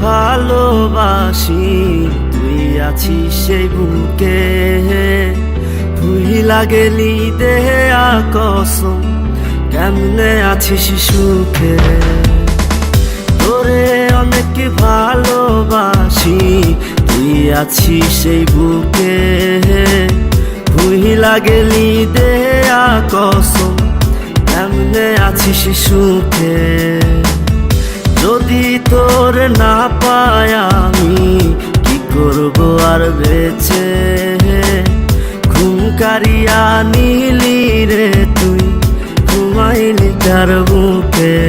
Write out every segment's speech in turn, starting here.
ভালোবাসি, তুই আছিস সেই বুকে। ভুইলা গেলি দেহে কসম, কেমনে আছিস সুখে। তোরে অনেক ভালোবাসি, তুই আছিস সেই বুকে। ভুইলা গেলি দেহে কসম, কেমনে আছিস সুখে। যদি তোর না পাই আমি কি করব আর বেঁচে। ঘুম কারিয়া নিলি রে তুই, ঘুমাইলি কার বুকে।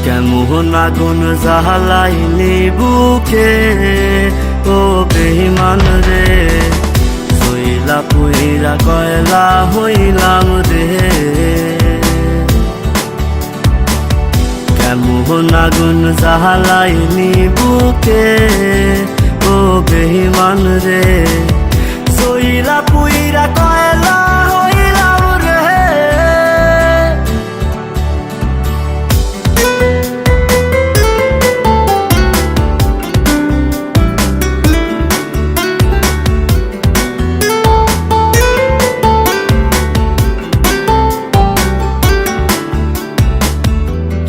কেমন আগুন জ্বালাইলি বুকে, ও বেঈমান রে। জইলা পুইরা কয়লা হইলাম রে। কেমন আগুন জ্বালাইলি বুকে, ও বেঈমান রে। জইলা পুইরা কয়লা হইলাম রে।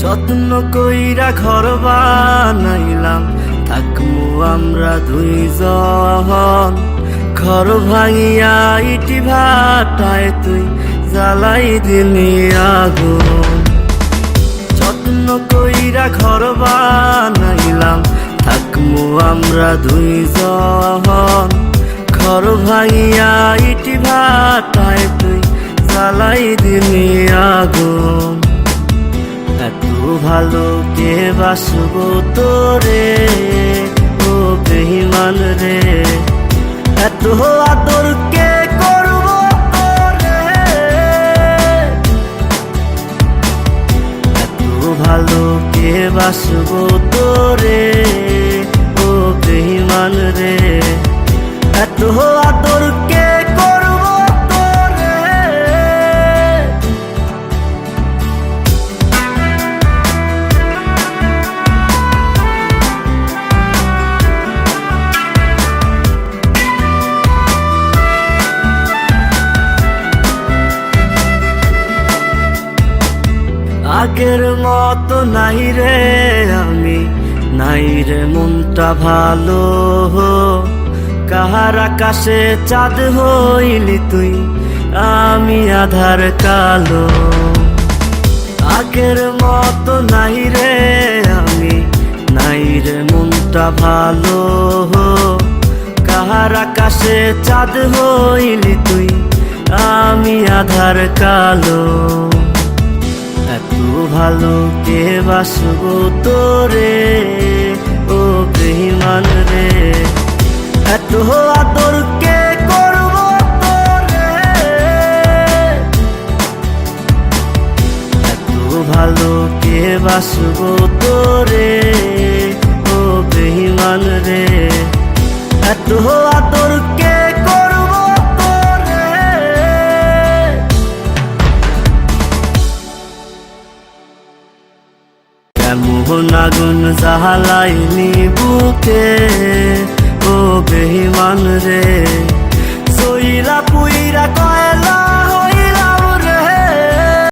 যত্ন কইরা ঘর বানাইলাম, থাকমু আমরা দুইজন। ঘর ভাঙিয়া ইটি ভাটায় তুই জ্বালাই দিলি আগুন। যত্ন কইরা ঘর বানাইলাম, থাকমু আমরা দুইজন। ঘর ভাঙিয়া ইটি ভাটায় তুই জ্বালাই দিলি আগুন। এত ভালো কে বাসবো তোরে, ও বেঈমান রে। এত আদর কে করবো তোরে। এত ভালো কে বাসবো তোরে, ও বেঈমান রে। এত আদর কে করবো তোরে। আগের মতো নাই রে আমি, নাই রে মনটা ভালো। কাহার আকাশে চাঁদ হইলি তুই, আমি আধার কালো। আগের মতো নাই রে আমি, নাই রে মনটা ভালো। কাহার আকাশে চাঁদ হইলি তুই, আমি আধার কালো। এত ভালো কে বাসবো তোরে, ও বেঈমান রে। এত আদর কে করবো তোরে। এত ভালো কে বাসবো তোরে, ও বেঈমান রে। এত আদর কে করবো তোরে। কেমন আগুন জ্বালাইলি বুকে,